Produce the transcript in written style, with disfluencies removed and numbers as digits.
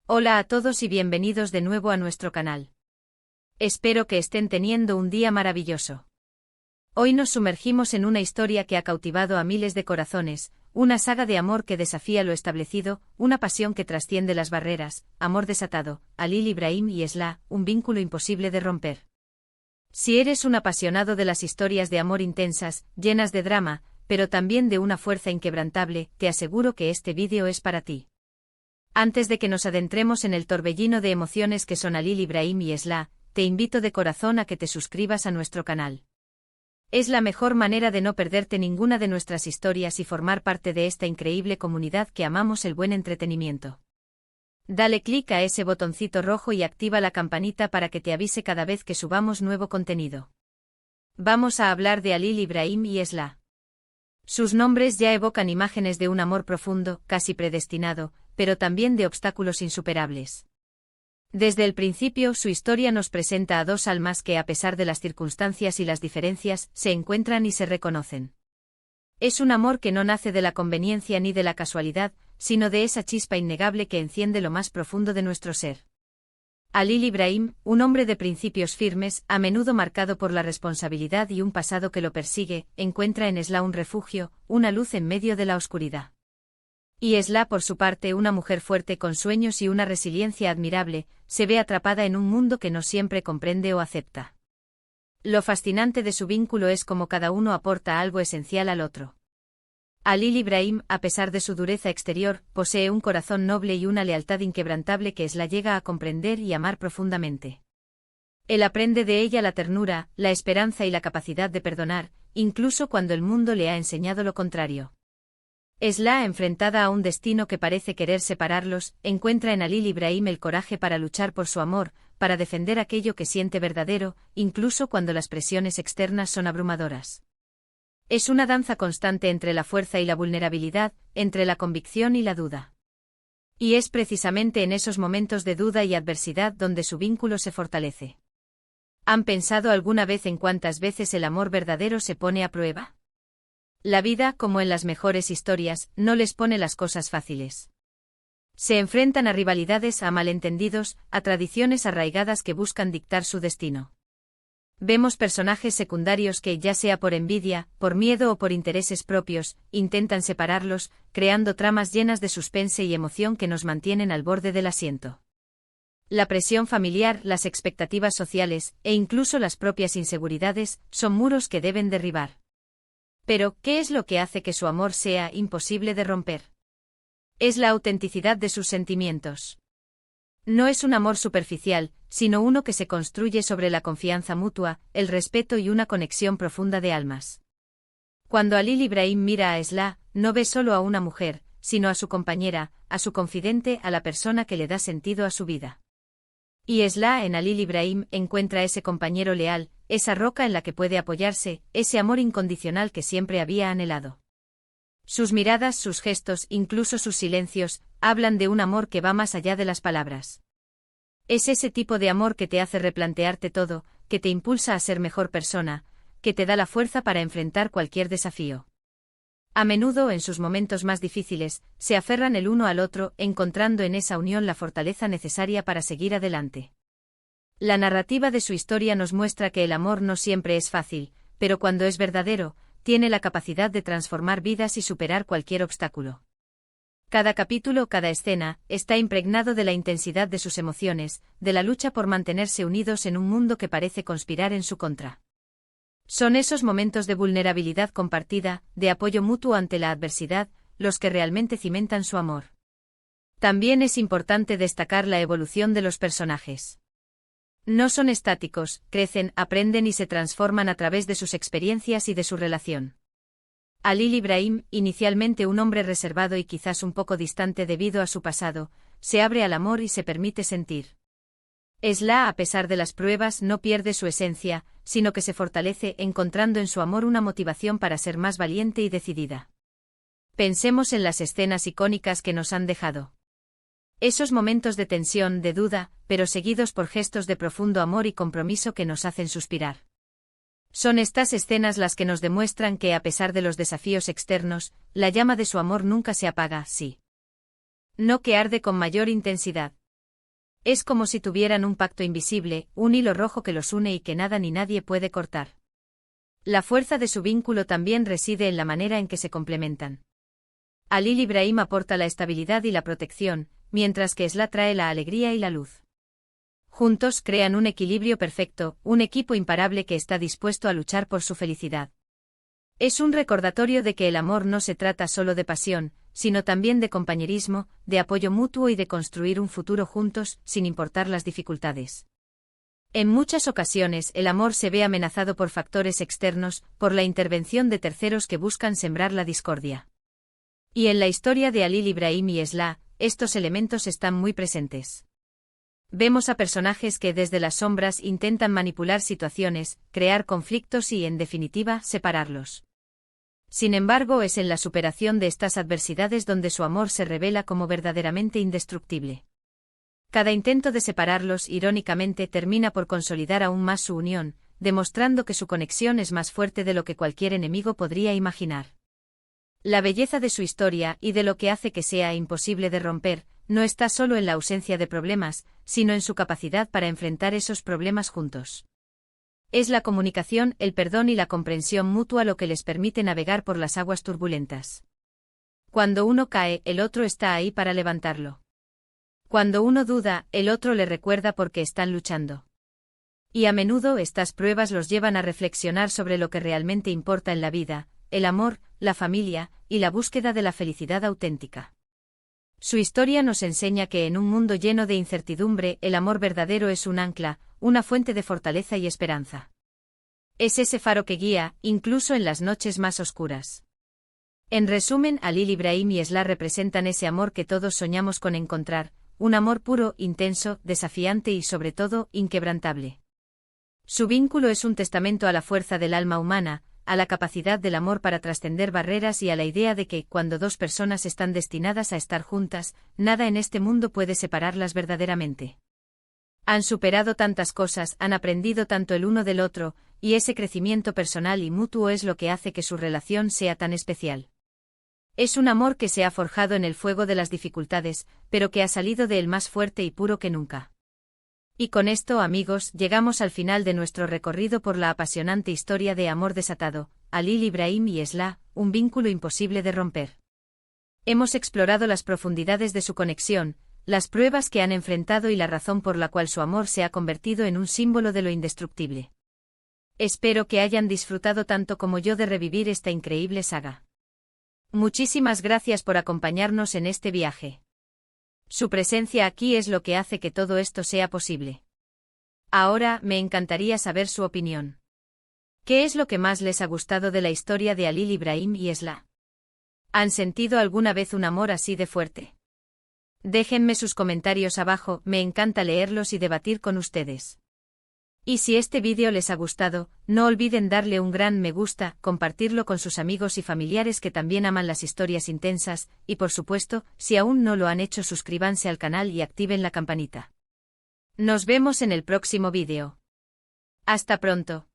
Hola a todos y bienvenidos de nuevo a nuestro canal. Espero que estén teniendo un día maravilloso. Hoy nos sumergimos en una historia que ha cautivado a miles de corazones, una saga de amor que desafía lo establecido, una pasión que trasciende las barreras, amor desatado, Halil Ibrahim y Esla, un vínculo imposible de romper. Si eres un apasionado de las historias de amor intensas, llenas de drama, pero también de una fuerza inquebrantable, te aseguro que este vídeo es para ti. Antes de que nos adentremos en el torbellino de emociones que son Halil Ibrahim y Esla, te invito de corazón a que te suscribas a nuestro canal. Es la mejor manera de no perderte ninguna de nuestras historias y formar parte de esta increíble comunidad que amamos el buen entretenimiento. Dale clic a ese botoncito rojo y activa la campanita para que te avise cada vez que subamos nuevo contenido. Vamos a hablar de Halil Ibrahim y Esla. Sus nombres ya evocan imágenes de un amor profundo, casi predestinado, pero también de obstáculos insuperables. Desde el principio, su historia nos presenta a dos almas que, a pesar de las circunstancias y las diferencias, se encuentran y se reconocen. Es un amor que no nace de la conveniencia ni de la casualidad, sino de esa chispa innegable que enciende lo más profundo de nuestro ser. Halil Ibrahim, un hombre de principios firmes, a menudo marcado por la responsabilidad y un pasado que lo persigue, encuentra en Esla un refugio, una luz en medio de la oscuridad. Y Esla, por su parte, una mujer fuerte con sueños y una resiliencia admirable, se ve atrapada en un mundo que no siempre comprende o acepta. Lo fascinante de su vínculo es cómo cada uno aporta algo esencial al otro. Halil Ibrahim, a pesar de su dureza exterior, posee un corazón noble y una lealtad inquebrantable que Esla llega a comprender y amar profundamente. Él aprende de ella la ternura, la esperanza y la capacidad de perdonar, incluso cuando el mundo le ha enseñado lo contrario. Esla, enfrentada a un destino que parece querer separarlos, encuentra en Halil Ibrahim el coraje para luchar por su amor, para defender aquello que siente verdadero, incluso cuando las presiones externas son abrumadoras. Es una danza constante entre la fuerza y la vulnerabilidad, entre la convicción y la duda. Y es precisamente en esos momentos de duda y adversidad donde su vínculo se fortalece. ¿Han pensado alguna vez en cuántas veces el amor verdadero se pone a prueba? La vida, como en las mejores historias, no les pone las cosas fáciles. Se enfrentan a rivalidades, a malentendidos, a tradiciones arraigadas que buscan dictar su destino. Vemos personajes secundarios que, ya sea por envidia, por miedo o por intereses propios, intentan separarlos, creando tramas llenas de suspense y emoción que nos mantienen al borde del asiento. La presión familiar, las expectativas sociales, e incluso las propias inseguridades, son muros que deben derribar. Pero, ¿qué es lo que hace que su amor sea imposible de romper? Es la autenticidad de sus sentimientos. No es un amor superficial, sino uno que se construye sobre la confianza mutua, el respeto y una conexión profunda de almas. Cuando Halil Ibrahim mira a Esla, no ve solo a una mujer, sino a su compañera, a su confidente, a la persona que le da sentido a su vida. Y Esla, en Halil Ibrahim, encuentra ese compañero leal, esa roca en la que puede apoyarse, ese amor incondicional que siempre había anhelado. Sus miradas, sus gestos, incluso sus silencios, hablan de un amor que va más allá de las palabras. Es ese tipo de amor que te hace replantearte todo, que te impulsa a ser mejor persona, que te da la fuerza para enfrentar cualquier desafío. A menudo, en sus momentos más difíciles, se aferran el uno al otro, encontrando en esa unión la fortaleza necesaria para seguir adelante. La narrativa de su historia nos muestra que el amor no siempre es fácil, pero cuando es verdadero, tiene la capacidad de transformar vidas y superar cualquier obstáculo. Cada capítulo, cada escena, está impregnado de la intensidad de sus emociones, de la lucha por mantenerse unidos en un mundo que parece conspirar en su contra. Son esos momentos de vulnerabilidad compartida, de apoyo mutuo ante la adversidad, los que realmente cimentan su amor. También es importante destacar la evolución de los personajes. No son estáticos, crecen, aprenden y se transforman a través de sus experiencias y de su relación. Halil Ibrahim, inicialmente un hombre reservado y quizás un poco distante debido a su pasado, se abre al amor y se permite sentir. Esla, a pesar de las pruebas, no pierde su esencia, sino que se fortalece, encontrando en su amor una motivación para ser más valiente y decidida. Pensemos en las escenas icónicas que nos han dejado. Esos momentos de tensión, de duda, pero seguidos por gestos de profundo amor y compromiso que nos hacen suspirar. Son estas escenas las que nos demuestran que, a pesar de los desafíos externos, la llama de su amor nunca se apaga, sí. No, que arde con mayor intensidad. Es como si tuvieran un pacto invisible, un hilo rojo que los une y que nada ni nadie puede cortar. La fuerza de su vínculo también reside en la manera en que se complementan. Halil Ibrahim aporta la estabilidad y la protección, mientras que Esla trae la alegría y la luz. Juntos crean un equilibrio perfecto, un equipo imparable que está dispuesto a luchar por su felicidad. Es un recordatorio de que el amor no se trata solo de pasión, sino también de compañerismo, de apoyo mutuo y de construir un futuro juntos, sin importar las dificultades. En muchas ocasiones el amor se ve amenazado por factores externos, por la intervención de terceros que buscan sembrar la discordia. Y en la historia de Halil Ibrahim y Esla, estos elementos están muy presentes. Vemos a personajes que desde las sombras intentan manipular situaciones, crear conflictos y, en definitiva, separarlos. Sin embargo, es en la superación de estas adversidades donde su amor se revela como verdaderamente indestructible. Cada intento de separarlos, irónicamente, termina por consolidar aún más su unión, demostrando que su conexión es más fuerte de lo que cualquier enemigo podría imaginar. La belleza de su historia y de lo que hace que sea imposible de romper, no está solo en la ausencia de problemas, sino en su capacidad para enfrentar esos problemas juntos. Es la comunicación, el perdón y la comprensión mutua lo que les permite navegar por las aguas turbulentas. Cuando uno cae, el otro está ahí para levantarlo. Cuando uno duda, el otro le recuerda por qué están luchando. Y a menudo estas pruebas los llevan a reflexionar sobre lo que realmente importa en la vida, el amor, la familia, y la búsqueda de la felicidad auténtica. Su historia nos enseña que en un mundo lleno de incertidumbre, el amor verdadero es un ancla, una fuente de fortaleza y esperanza. Es ese faro que guía, incluso en las noches más oscuras. En resumen, Halil Ibrahim y Esla representan ese amor que todos soñamos con encontrar, un amor puro, intenso, desafiante y sobre todo, inquebrantable. Su vínculo es un testamento a la fuerza del alma humana, a la capacidad del amor para trascender barreras y a la idea de que, cuando dos personas están destinadas a estar juntas, nada en este mundo puede separarlas verdaderamente. Han superado tantas cosas, han aprendido tanto el uno del otro, y ese crecimiento personal y mutuo es lo que hace que su relación sea tan especial. Es un amor que se ha forjado en el fuego de las dificultades, pero que ha salido de él más fuerte y puro que nunca. Y con esto, amigos, llegamos al final de nuestro recorrido por la apasionante historia de amor desatado, Halil Ibrahim y Esla, un vínculo imposible de romper. Hemos explorado las profundidades de su conexión, las pruebas que han enfrentado y la razón por la cual su amor se ha convertido en un símbolo de lo indestructible. Espero que hayan disfrutado tanto como yo de revivir esta increíble saga. Muchísimas gracias por acompañarnos en este viaje. Su presencia aquí es lo que hace que todo esto sea posible. Ahora, me encantaría saber su opinión. ¿Qué es lo que más les ha gustado de la historia de Halil Ibrahim y Esla? ¿Han sentido alguna vez un amor así de fuerte? Déjenme sus comentarios abajo, me encanta leerlos y debatir con ustedes. Y si este vídeo les ha gustado, no olviden darle un gran me gusta, compartirlo con sus amigos y familiares que también aman las historias intensas, y por supuesto, si aún no lo han hecho, suscríbanse al canal y activen la campanita. Nos vemos en el próximo vídeo. Hasta pronto.